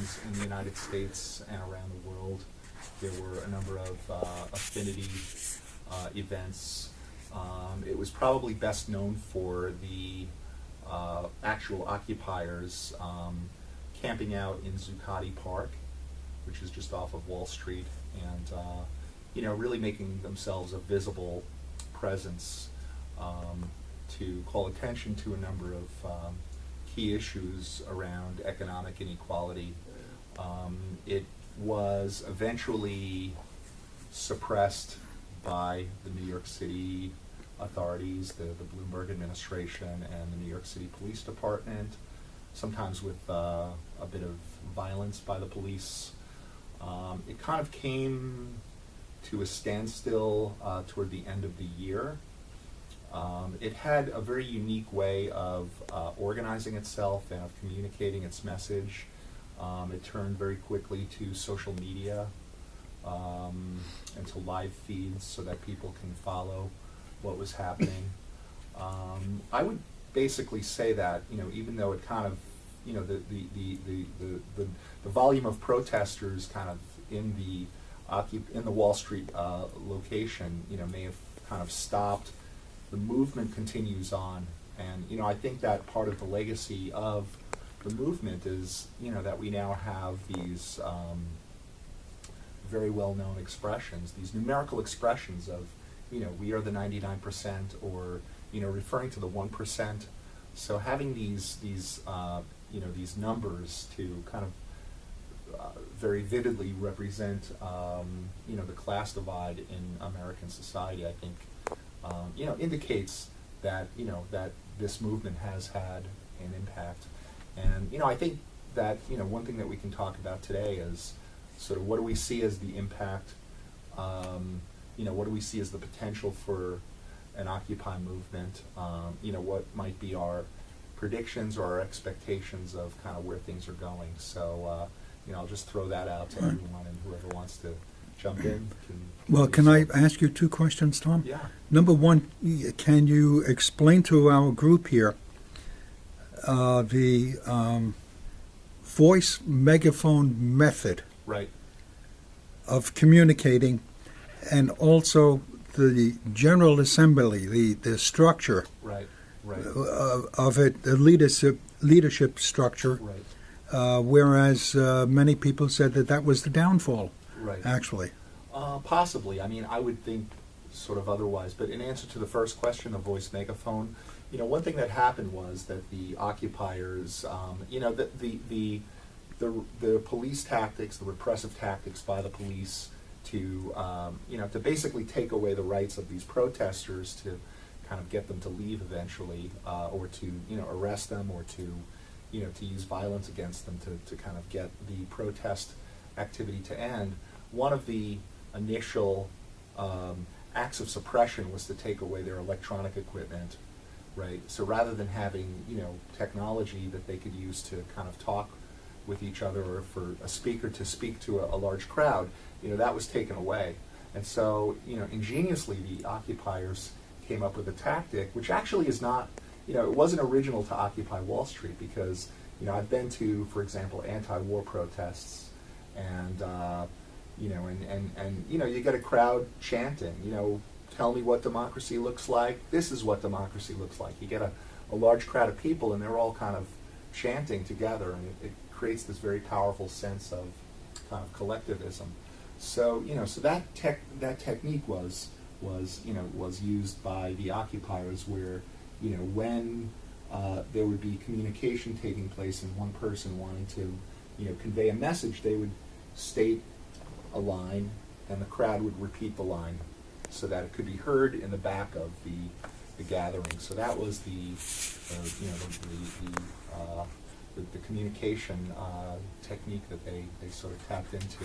organizations in the United States and around the world. There were a number of affinity events. It was probably best known for the actual occupiers camping out in Zuccotti Park, which is just off of Wall Street, and really making themselves a visible presence to call attention to a number of key issues around economic inequality. It was eventually suppressed by the New York City authorities, the Bloomberg administration, and the New York City Police Department, sometimes with a bit of violence by the police. It kind of came to a standstill toward the end of the year. It had a very unique way of organizing itself and of communicating its message. It turned very quickly to social media and to live feeds so that people can follow what was happening. I would basically say that, even though it kind of, the volume of protesters kind of in the Wall Street location, may have kind of stopped, the movement continues on. And, I think that part of the legacy of the movement is, that we now have these very well-known expressions, these numerical expressions of, we are the 99%, or, referring to the 1%. So having these numbers to kind of very vividly represent, the class divide in American society, I think, indicates that, that this movement has had an impact. And, I think that, one thing that we can talk about today is sort of what do we see as the impact, what do we see as the potential for an Occupy movement, what might be our predictions or our expectations of kind of where things are going. So, I'll just throw that out to everyone, and whoever wants to jump in can I ask you two questions, Tom? Yeah. Number one, can you explain to our group here the voice megaphone method Right. of communicating, and also the General Assembly, the structure Right. of it, the leadership structure, Right. whereas many people said that was the downfall, Right. actually. Possibly. I mean, I would think sort of otherwise. But in answer to the first question, the voice megaphone, one thing that happened was that the occupiers, the police tactics, the repressive tactics by the police to basically take away the rights of these protesters, to kind of get them to leave eventually, or to arrest them, or to use violence against them to kind of get the protest activity to end. One of the initial acts of suppression was to take away their electronic equipment, right? So rather than having technology that they could use to kind of talk with each other, or for a speaker to speak to a large crowd, that was taken away. And so, ingeniously, the occupiers came up with a tactic, which actually is not, it wasn't original to Occupy Wall Street, because, I've been to, for example, anti-war protests, and, you get a crowd chanting, tell me what democracy looks like, this is what democracy looks like. You get a large crowd of people, and they're all kind of chanting together, and it creates this very powerful sense of kind of collectivism. So, so that technique was used by the occupiers, where, when there would be communication taking place and one person wanting to, convey a message, they would state a line, and the crowd would repeat the line so that it could be heard in the back of the gathering. So that was the communication technique that they sort of tapped into.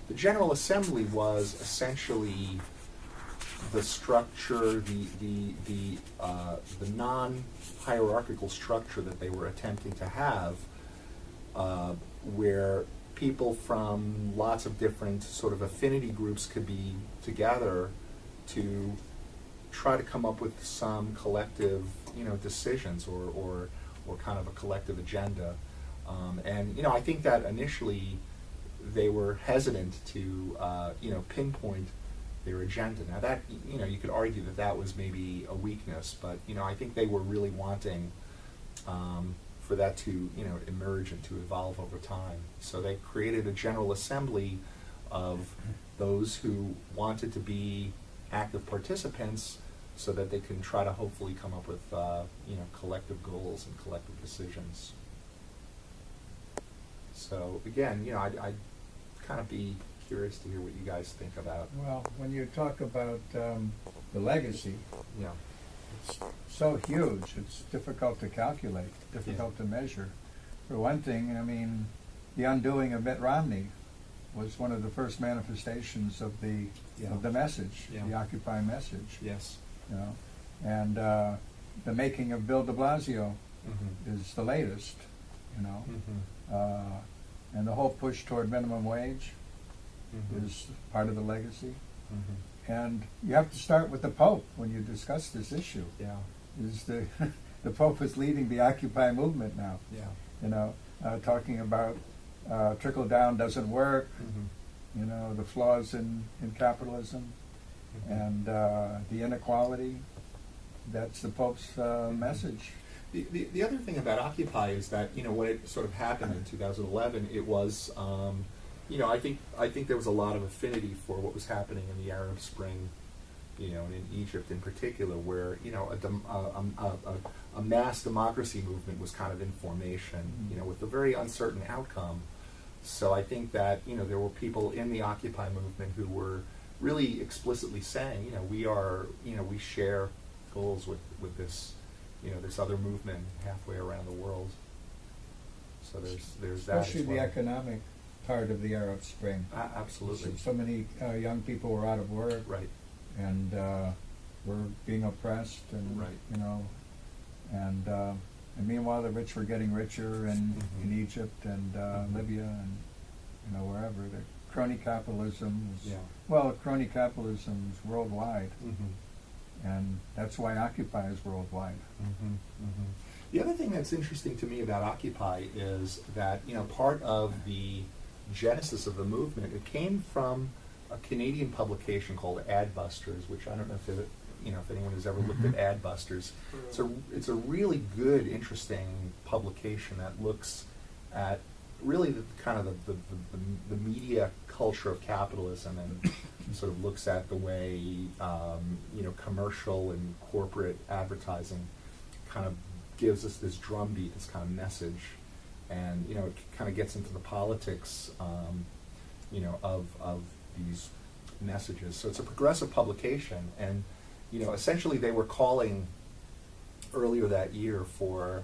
The General Assembly was essentially the structure, the non-hierarchical structure that they were attempting to have, where people from lots of different sort of affinity groups could be together to try to come up with some collective, decisions, or kind of a collective agenda. And I think that initially they were hesitant to pinpoint their agenda. Now that you could argue that that was maybe a weakness, but I think they were really wanting for that to emerge and to evolve over time. So they created a general assembly of those who wanted to be active participants, so that they can try to hopefully come up with collective goals and collective decisions. So again, I'd kind of be curious to hear what you guys think about. Well, when you talk about the legacy, Yeah. it's so huge, it's difficult to calculate, difficult to measure. For one thing, I mean, the undoing of Mitt Romney was one of the first manifestations of the message, Yeah. the Occupy message. Yes. And the making of Bill de Blasio Mm-hmm. is the latest, Mm-hmm. and the whole push toward minimum wage Mm-hmm. is part of the legacy. Mm-hmm. And you have to start with the Pope when you discuss this issue. Yeah. Is the the Pope is leading the Occupy movement now. Yeah. Talking about trickle down doesn't work. Mm-hmm. The flaws in capitalism Mm-hmm. and the inequality. That's the Pope's message. The other thing about Occupy is that when it sort of happened in 2011, it was I think there was a lot of affinity for what was happening in the Arab Spring, and in Egypt in particular, where a mass democracy movement was kind of in formation, with a very uncertain outcome. So I think that there were people in the Occupy movement who were really explicitly saying, we share goals with this, this other movement halfway around the world. So there's that. Especially as well. the economic part of the Arab Spring. Absolutely. So many young people were out of work. Right. And were being oppressed, and Right. And meanwhile the rich were getting richer in Egypt and Mhm. Libya and wherever. The crony capitalism was, Yeah. crony capitalism is worldwide, Mm-hmm. and that's why Occupy is worldwide. Mm-hmm. Mm-hmm. The other thing that's interesting to me about Occupy is that part of the genesis of the movement, it came from a Canadian publication called Adbusters, which I don't know if anyone has ever looked at Adbusters. It's a really good, interesting publication that looks at really the kind of the media culture of capitalism, and sort of looks at the way commercial and corporate advertising kind of gives us this drumbeat, this kind of message, and it kind of gets into the politics of these messages. So it's a progressive publication, and essentially they were calling earlier that year for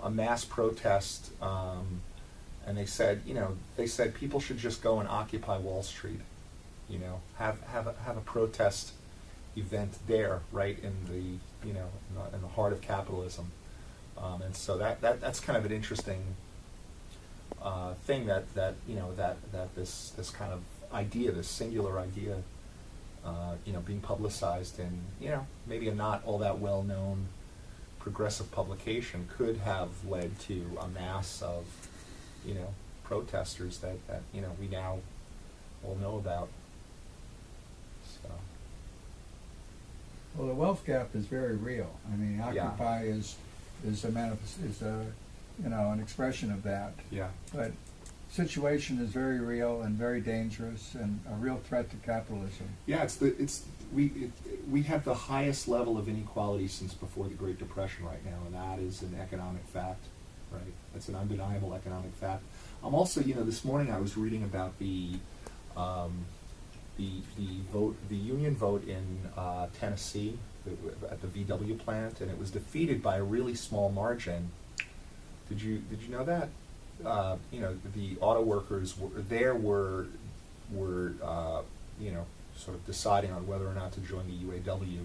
a mass protest, and they said people should just go and occupy Wall Street, have a protest event there, right in the in the heart of capitalism, and so that's kind of an interesting thing that this kind of idea, this singular idea, being publicized in maybe a not all that well known progressive publication, could have led to a mass of protesters that we now all know about. So. Well, the wealth gap is very real. I mean, Occupy is an expression of that. Yeah. But situation is very real and very dangerous, and a real threat to capitalism. Yeah, we have the highest level of inequality since before the Great Depression right now, and that is an economic fact, right? That's an undeniable economic fact. I'm also, this morning I was reading about the union vote in Tennessee at the VW plant, and it was defeated by a really small margin. Did you know that? The auto workers were sort of deciding on whether or not to join the UAW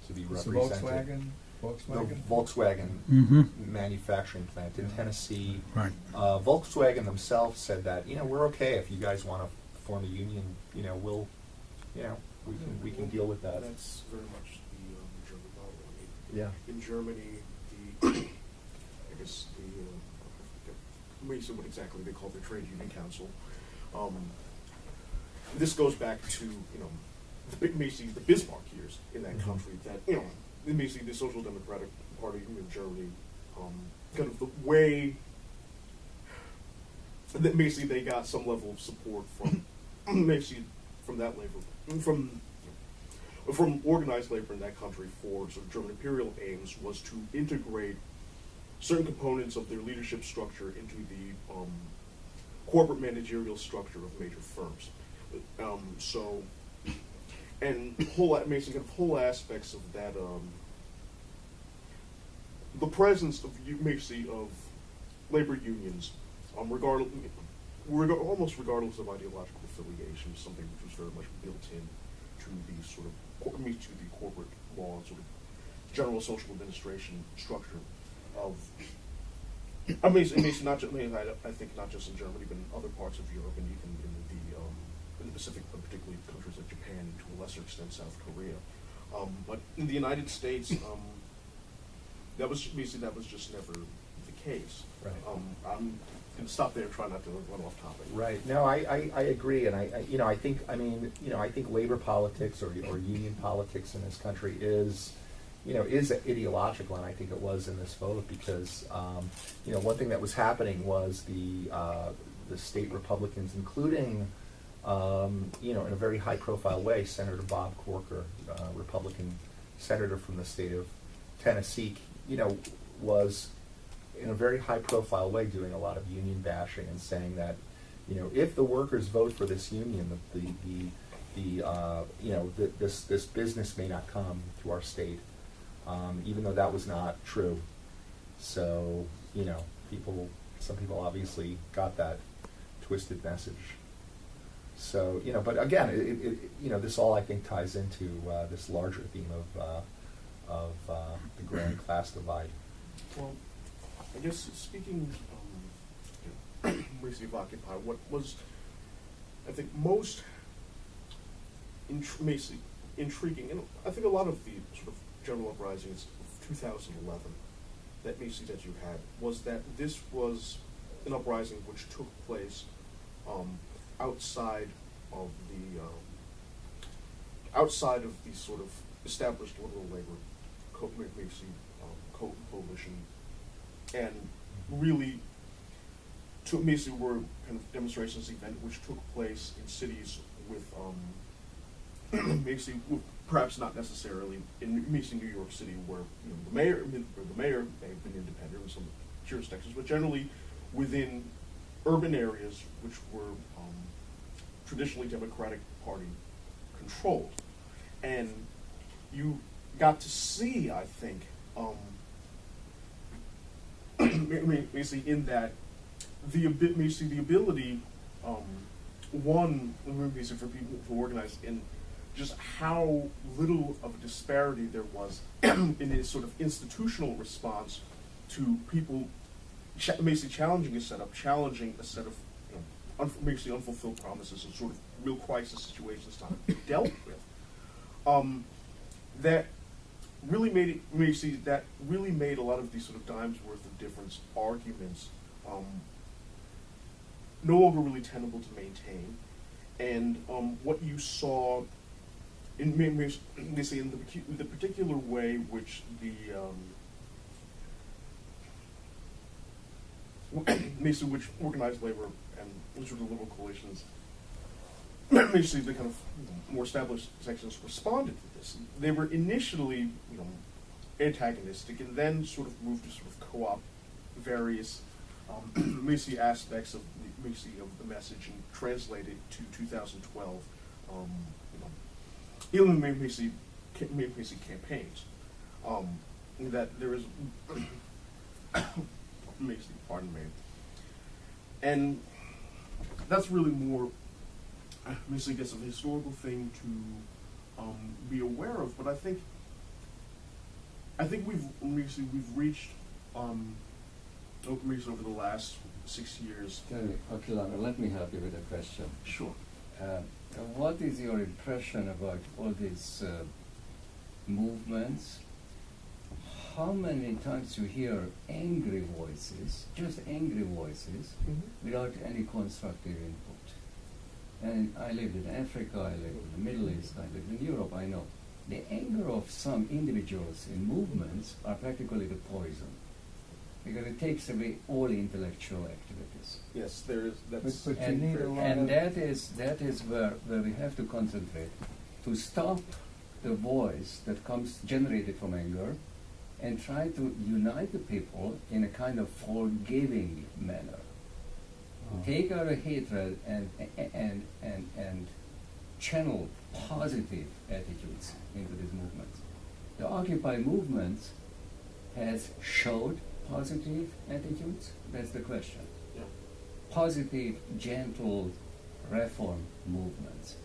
to be It's represented. Volkswagen? The Volkswagen Mm-hmm. manufacturing plant in Tennessee. Right. Volkswagen themselves said that we're okay if you guys want to form a union. We'll we can deal with that. That's very much the German model. I mean, Yeah. in Germany, I guess the basically what exactly they call their trade union council. This goes back to basically the Bismarck years in that country. That basically the Social Democratic Party in Germany, kind of the way that basically they got some level of support from basically from that labor from organized labor in that country for sort of German imperial aims was to integrate certain components of their leadership structure into the corporate managerial structure of major firms. And basically whole aspects of that, the presence of basically of labor unions, almost regardless of ideological affiliation, is something which was very much built in to the sort of to the corporate law and sort of general social administration structure of. I think not just in Germany, but in other parts of Europe and even in the Pacific, but particularly countries like Japan and to a lesser extent South Korea. But in the United States, that was just never the case. Right. I'm going to stop there and try not to run off topic. Right. No, I agree, and I think labor politics or union politics in this country is ideological, and I think it was in this vote because one thing that was happening was the state Republicans, including in a very high-profile way, Senator Bob Corker, Republican senator from the state of Tennessee, was in a very high-profile way doing a lot of union bashing and saying that, if the workers vote for this union, this business may not come to our state, even though that was not true. So, some people obviously got that twisted message. So, but again, this all I think ties into this larger theme of the grand class divide. Well, I guess speaking basically of Occupy, what was I think most basically intriguing, and I think a lot of the sort of general uprisings of 2011 that basically that you had was that this was an uprising which took place outside of the sort of established liberal labor coalition, and really basically were kind of demonstrations event which took place in cities with basically perhaps not necessarily in basically New York City where the mayor may have been independent in some jurisdictions, but generally within urban areas which were traditionally Democratic Party controlled. And you got to see, I think, basically in that the ability, basically for people to organize in just how little of a disparity there was in his sort of institutional response to people basically challenging a set of basically unfulfilled promises and sort of real crisis situations not dealt with. That really made a lot of these sort of dimes worth of difference arguments no longer really tenable to maintain. And what you saw in the particular way which basically which organized labor and sort of liberal coalitions, basically the kind of more established sections responded to this. They were initially, antagonistic, and then sort of moved to sort of co-opt various basically aspects of the message and translate it to 2012. Even basically campaigns. That there is basically, pardon me, and that's really more basically I guess a historical thing to be aware of. But I think we've reached over the last 6 years. Okay, let me help you with a question. Sure. What is your impression about all these movements? how many times you hear angry voices, just angry voices, without any constructive input. And I lived in Africa, I lived in the Middle East, I lived in Europe, I know. The anger of some individuals in movements are practically the poison, because it takes away all intellectual activities. Yes, there is, that's. But you need a lot And of... that is where we have to concentrate, to stop the voice that comes generated from anger and try to unite the people in a kind of forgiving manner. Take out a hatred and channel positive attitudes into these movements. The Occupy movement has showed positive attitudes. That's the question. Yeah. Positive, gentle reform movements.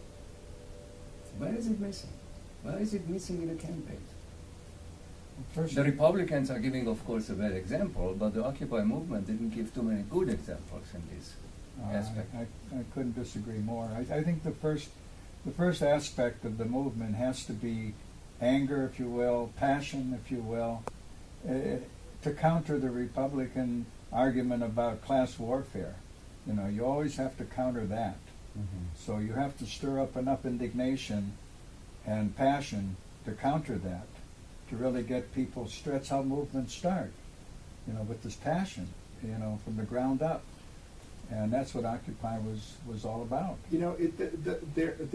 Where is it missing? Why is it missing in the campaign? First, The Republicans are giving, of course, a bad example, but the Occupy movement didn't give too many good examples in this aspect. I couldn't disagree more. I think the first aspect of the movement has to be anger, if you will, passion, if you will, to counter the Republican argument about class warfare. You know, you always have to counter that. So you have to stir up enough indignation and passion to counter that, to really get people. That's how movements start, you know, with this passion, you know, from the ground up. And that's what Occupy was all about. You know,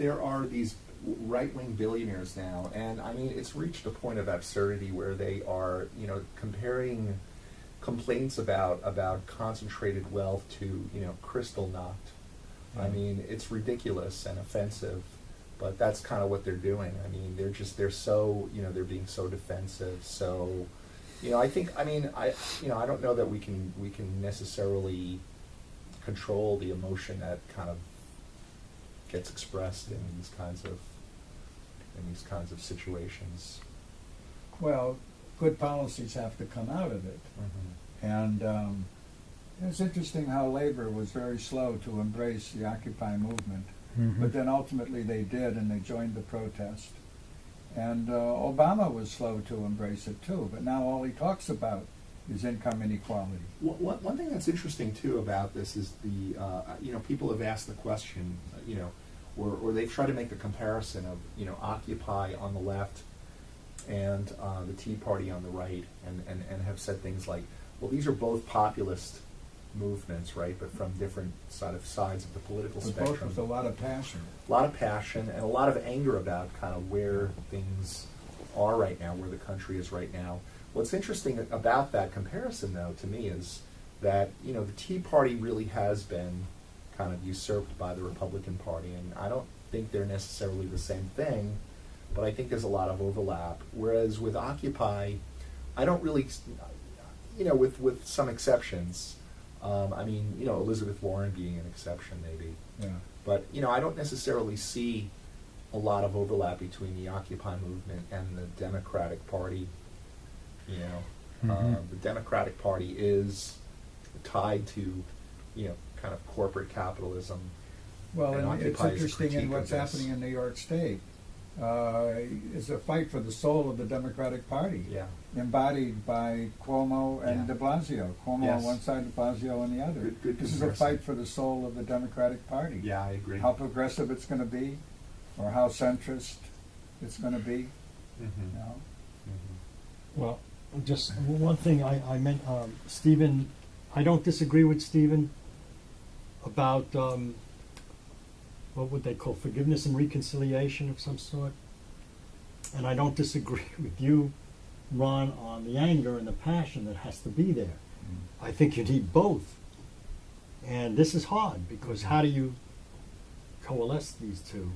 there are these right-wing billionaires now, and I mean, it's reached a point of absurdity where they are, you know, comparing complaints about concentrated wealth to, you know, crystal knot. I mean, it's ridiculous and offensive, but that's kind of what they're doing. I mean, they're so, you know, they're being so defensive. So, you know, I don't know that we can necessarily control the emotion that kind of gets expressed in these kinds of situations. Well, good policies have to come out of it. And it's interesting how labor was very slow to embrace the Occupy movement, but then ultimately they did, and they joined the protest. And Obama was slow to embrace it too, but now all he talks about is income inequality. One thing that's interesting too about this is the you know, people have asked the question, you know, or they've tried to make the comparison of, you know, Occupy on the left and the Tea Party on the right, and have said things like, well, these are both populist movements, right, but from different sides of the political But spectrum. both with a lot of passion. A lot of passion and a lot of anger about kind of where things are right now, where the country is right now. What's interesting about that comparison, though, to me, is that, you know, the Tea Party really has been kind of usurped by the Republican Party, and I don't think they're necessarily the same thing, but I think there's a lot of overlap. Whereas with Occupy, I don't really, you know, with some exceptions. I mean, you know, Elizabeth Warren being an exception, maybe. Yeah. But, you know, I don't necessarily see a lot of overlap between the Occupy movement and the Democratic Party. You know, the Democratic Party is tied to, you know, kind of corporate capitalism. Well, And and it's Occupy is a interesting in critique what's of this. happening in New York State. Is a fight for the soul of the Democratic Party, Yeah. embodied by Cuomo and Yeah. de Blasio. Cuomo Yes. on one side, de Blasio on the other. Good This is a comparison. fight for the soul of the Democratic Party. Yeah, I agree. How progressive it's going to be, or how centrist it's going to be. Mhm. You know? Well, just one thing I meant, Stephen, I don't disagree with Stephen about, what would they call, forgiveness and reconciliation of some sort. And I don't disagree with you, Ron, on the anger and the passion that has to be there. I think you need both. And this is hard, because how do you coalesce these two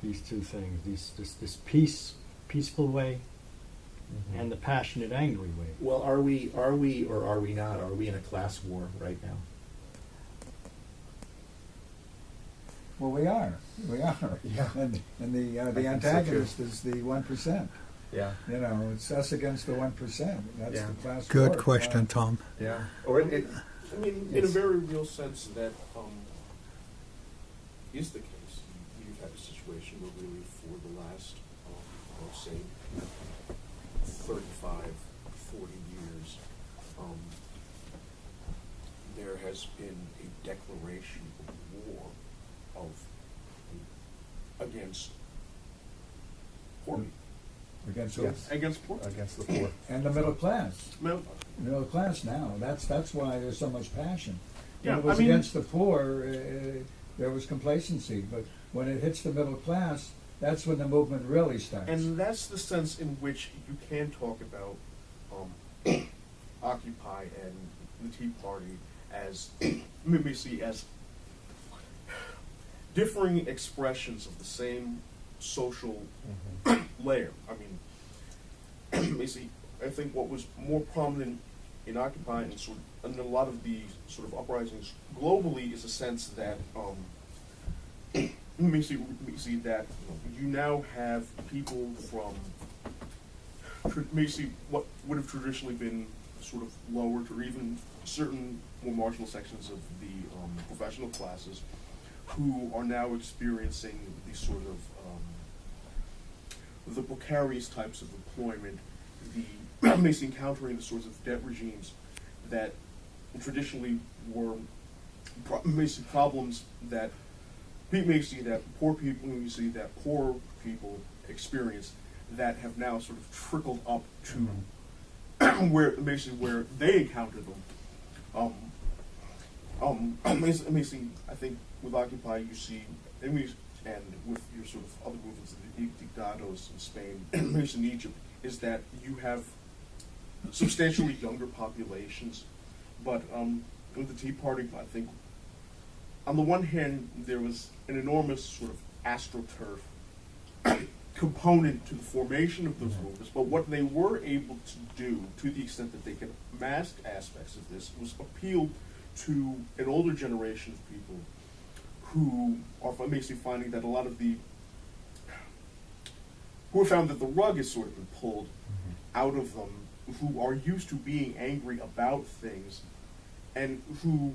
things, this peaceful way and the passionate, angry way? Well, are we, or are we not? Are we in a class war right now? Well, we are. Yeah. And the think so, antagonist is the 1%. Yeah. You know, it's us against the 1%. That's Yeah. the class Good war. question, Tom. Yeah. Or it I mean, in a very real sense, that is the case. You've had a situation where really for the last, let's say, 35, 40 years, there has been a declaration of war against poor people. Against Yes. Against poor people. Against the poor. and the middle class. Well, Middle class now. That's why there's so much passion. Yeah, When it was I mean- against the poor, there was complacency. But when it hits the middle class, that's when the movement really starts. And that's the sense in which you can talk about Occupy and the Tea Party as maybe see as differing expressions of the same social layer. I mean, you see, I think what was more prominent in Occupy and a lot of the sort of uprisings globally is a sense that we see that you now have people from maybe what would have traditionally been sort of lower or even certain more marginal sections of the professional classes who are now experiencing these sort of the precarious types of employment, the basically encountering the sorts of debt regimes that traditionally were basic problems that we may see that poor people experience that have now sort of trickled up to where they encounter them. Amazing. I think with Occupy you see, and with your sort of other movements, the dictados in Spain, in Egypt, is that you have substantially younger populations, but with the Tea Party, I think on the one hand there was an enormous sort of astroturf component to the formation of those movements, but what they were able to do, to the extent that they could mask aspects of this, was appeal to an older generation of people who are basically finding that a lot of who have found that the rug has sort of been pulled out of them, who are used to being angry about things, and who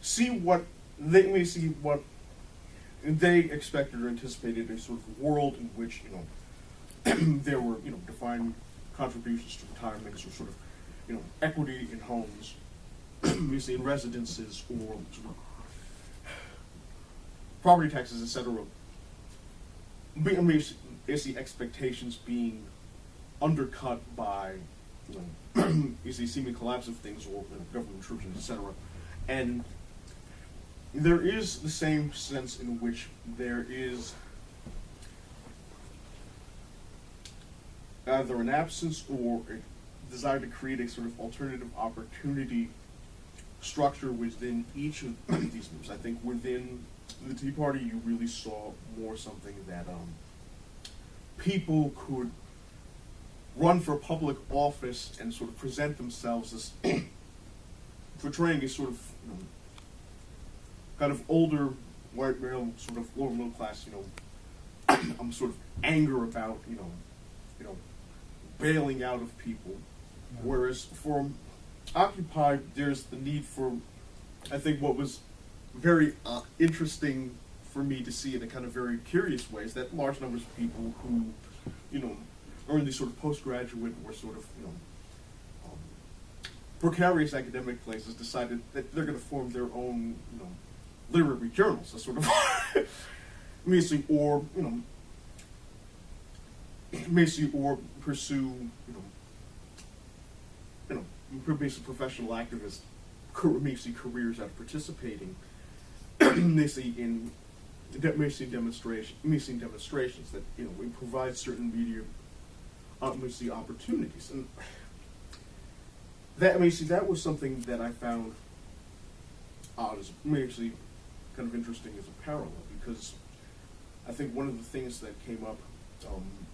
see what they expected or anticipated, a sort of world in which there were defined contributions to retirements or sort of equity in homes, usually in residences or sort of property taxes, etc. Is the expectations being undercut by is the seeming collapse of things or government intrusions, etc. And there is the same sense in which there is either an absence or a desire to create a sort of alternative opportunity structure within each of these moves. I think within the Tea Party you really saw more something that people could run for public office and sort of present themselves as portraying a sort of kind of older white male, sort of lower middle class, sort of anger about bailing out of people. Whereas for Occupy, there's the need for, I think what was very interesting for me to see in a kind of very curious way is that large numbers of people who, are in these sort of postgraduate or sort of, precarious academic places decided that they're going to form their own, literary journals, a sort of, or pursue, basic professional activist careers out of participating, in demonstrations that we provide certain media opportunities, and that was something that I found as kind of interesting as a parallel, because I think one of the things that came up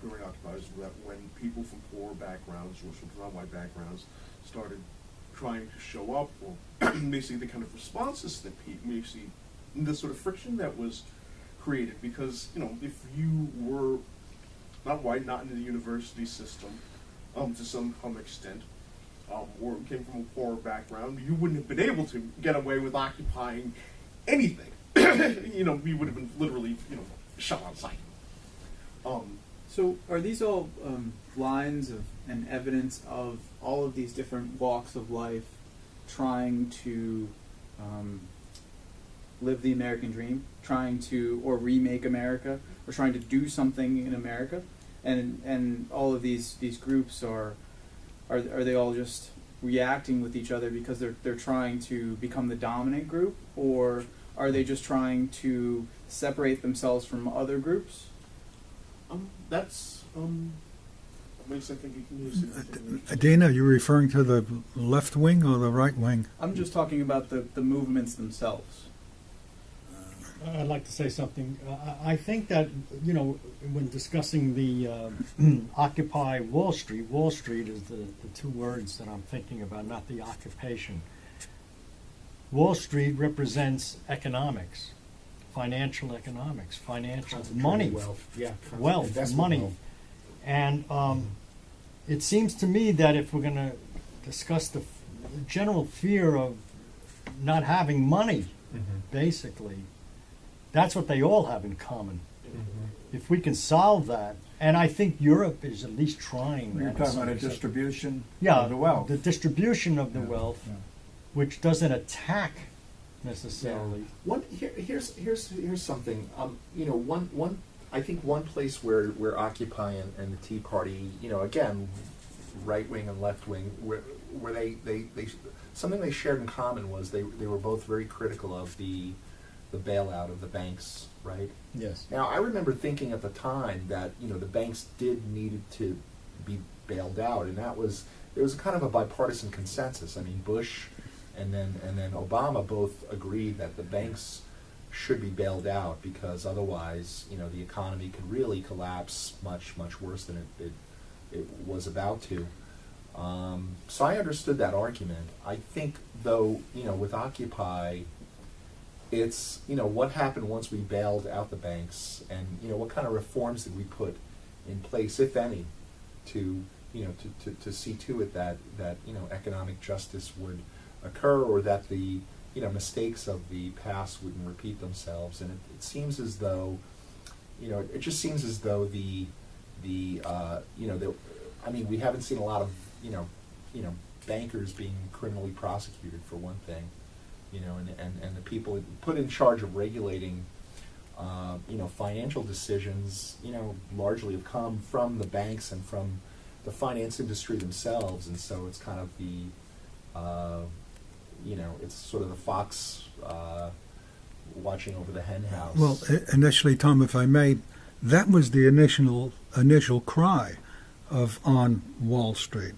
during Occupy is that when people from poor backgrounds or from non-white backgrounds started trying to show up, or the kind of responses that people see, the sort of friction that was created, because if you were not white, not in the university system, to some extent, or came from a poor background, you wouldn't have been able to get away with occupying anything. You would have been literally, shot on sight. So are these all lines of and evidence of all of these different walks of life trying to live the American dream, trying to or remake America, or trying to do something in America, and all of these groups are they all just reacting with each other because they're trying to become the dominant group, or are they just trying to separate themselves from other groups? That's makes I think you can use it. Dana, you're referring to the left wing or the right wing? I'm just talking about the movements themselves. I'd like to say something. I think that, when discussing the Occupy Wall Street is the two words that I'm thinking about, not the occupation. Wall Street represents economics, financial economics, financial money, wealth, money. Wealth. And it seems to me that if we're going to discuss the general fear of not having money, basically, that's what they all have in common. If we can solve that, and I think Europe is at least trying You're that. talking about a distribution Yeah, of the wealth. the distribution of the Yeah, wealth, yeah. which doesn't attack necessarily. Here's something. I think one place where Occupy and the Tea Party, again, right wing and left wing, where they something they shared in common was they were both very critical of the bailout of the banks, right? Yes. Now, I remember thinking at the time that the banks needed to be bailed out, and there was kind of a bipartisan consensus. I mean, Bush and then Obama both agreed that the banks should be bailed out because otherwise, the economy could really collapse much worse than it was about to. So I understood that argument. I think, though, with Occupy, it's what happened once we bailed out the banks, and what kind of reforms did we put in place, if any, to see to it that economic justice would occur, or that the mistakes of the past wouldn't repeat themselves. And it seems as though it just seems as though we haven't seen a lot of bankers being criminally prosecuted, for one thing. And the people put in charge of regulating, financial decisions, largely have come from the banks and from the finance industry themselves, and so it's kind of it's sort of the fox watching over the hen house. Well, initially, Tom, if I may, that was the initial cry of On Wall Street,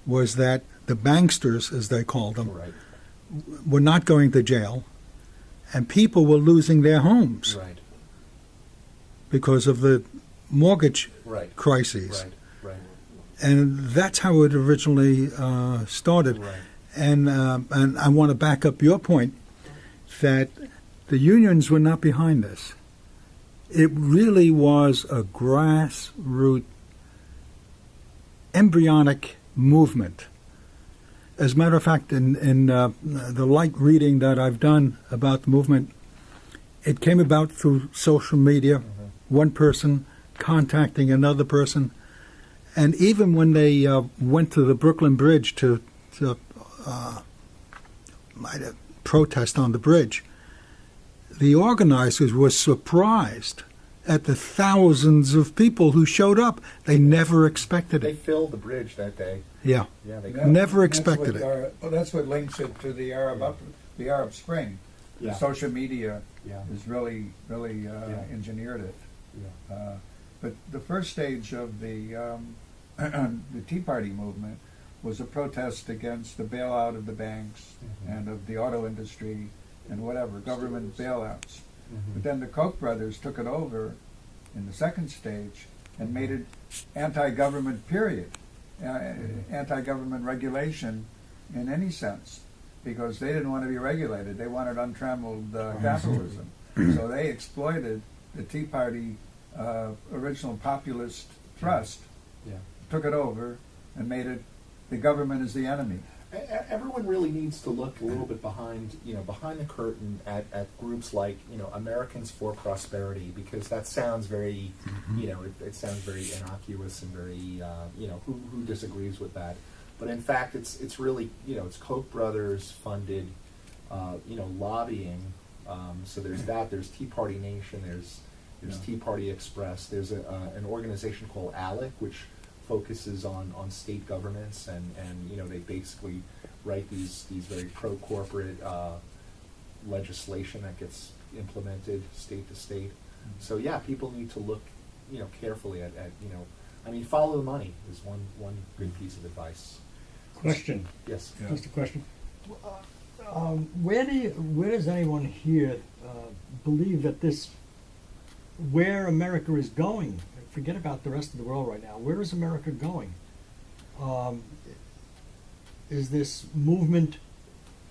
was that the banksters, as they called them, Right. were not going to jail, and people were losing their homes Right. because of the mortgage Right. crises. Right. And that's how it originally started. Right. And I want to back up your point that the unions were not behind this. It really was a grassroots, embryonic movement. As a matter of fact, in the light reading that I've done about the movement, it came about through social media, one person contacting another person. And even when they went to the Brooklyn Bridge to protest on the bridge, the organizers were surprised at the thousands of people who showed up. They never expected They it. filled the bridge that day. Yeah. Yeah, they Yeah, Never that's expected what, it. that's what links it to the Arab Spring. Yeah. The social media Yeah. has really engineered it. Yeah. But the first stage of the Tea Party movement was a protest against the bailout of the banks and of the auto industry and whatever, government bailouts. But then the Koch brothers took it over in the second stage and made it anti-government, period. Anti-government regulation in any sense, because they didn't want to be regulated. They wanted untrammeled capitalism. So they exploited the Tea Party original populist thrust, Yeah. took it over, and made it the government is the enemy. Everyone really needs to look a little bit behind the curtain at groups like, Americans for Prosperity, because that sounds very, it sounds very innocuous and very, who disagrees with that? But in fact, it's really, it's Koch brothers funded, lobbying. So there's that. There's Tea Party Nation. There's Tea Party Express. There's an organization called ALEC, which focuses on state governments, and they basically write these very pro-corporate legislation that gets implemented state to state. So yeah, people need to look carefully at follow the money is one good piece of advice. Question. Yes. Yeah. Just a question. Where does anyone here believe that where America is going? Forget about the rest of the world right now. Where is America going? Is this movement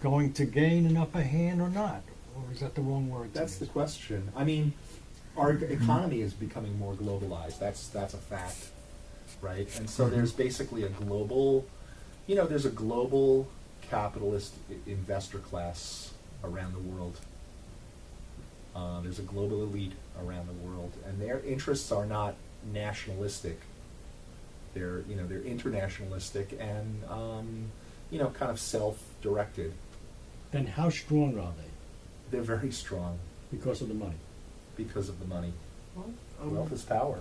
going to gain an upper hand or not? Or is that the wrong word? That's the question. Our economy is becoming more globalized. That's a fact, right? And so there's basically a global, there's a global capitalist investor class around the world. There's a global elite around the world, and their interests are not nationalistic. They're internationalistic and kind of self-directed. Then how strong are they? They're very strong Because of the money. because of the money. Wealth is power,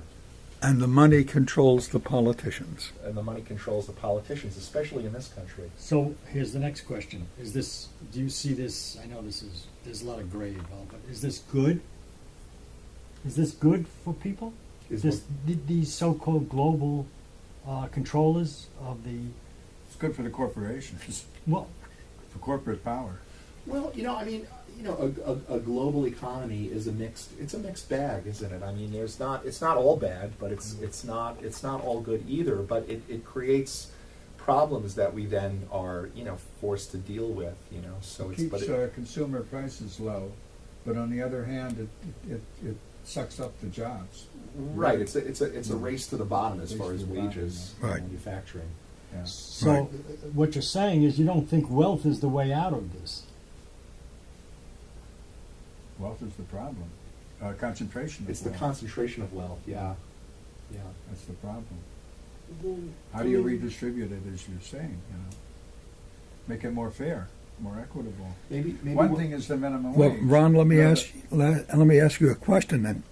And the money controls the politicians. and the money controls the politicians, especially in this country. So here's the next question: do you see this? I know there's a lot of gray involved, but is this good? Is this good for people? These so-called global controllers of the It's good for the corporations, well, for corporate power. Well, a global economy is a mixed bag, isn't it? It's not all bad, but it's not all good either. But it creates problems that we then are forced to deal with. So Keeps consumer prices low, but on the other hand, it sucks up the jobs. right. It's a race to the bottom as Race far to as the bottom, wages yeah. in Right. manufacturing. Yeah. so Right. what you're saying is you don't think wealth is the way out of this. Wealth is the problem. Concentration of It's the wealth. concentration of wealth. Yeah. That's the problem. How do you redistribute it, as you're saying? Make it more fair, more equitable. Maybe One thing is the minimum Well, wage. Ron, let me The- ask you a question then.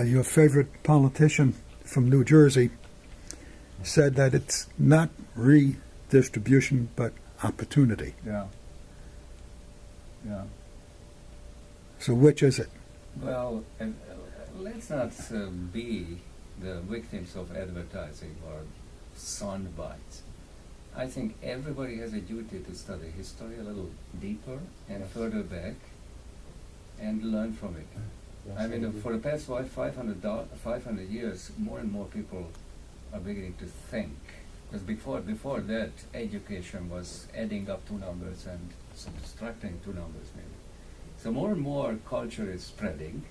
Your favorite politician from New Jersey said that it's not redistribution but opportunity. Yeah. Yeah. So which is it? Well, let's not be the victims of advertising or sound bites. I think everybody has a duty to study history a little deeper and further back and learn from it. For the past 500 years, more and more people are beginning to think. Because before that, education was adding up two numbers and subtracting two numbers maybe. So more and more culture is spreading.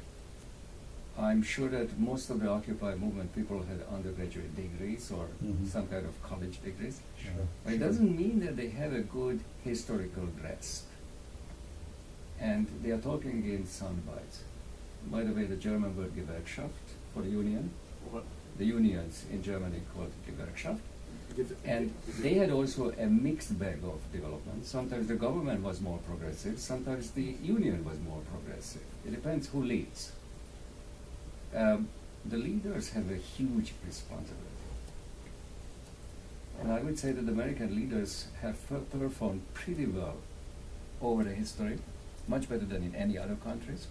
I'm sure that most of the Occupy movement people had undergraduate degrees or some kind of college degrees. Sure. But it doesn't mean that they have a good historical grasp. And they are talking in sound bites. By the way, the German word Gewerkschaft for the union, the unions in Germany called Gewerkschaft. And they had also a mixed bag of development. Sometimes the government was more progressive, sometimes the union was more progressive. It depends who leads. The leaders have a huge responsibility. And I would say that the American leaders have performed pretty well over the history, much better than in any other countries.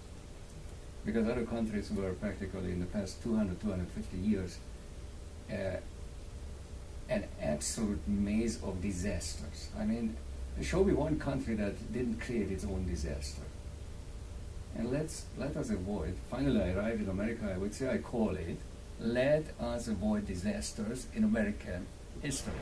Because other countries were practically in the past 200, 250 years an absolute maze of disasters. Show me one country that didn't create its own disaster. And let us avoid, finally I arrived in America, I would say I call it, let us avoid disasters in American history.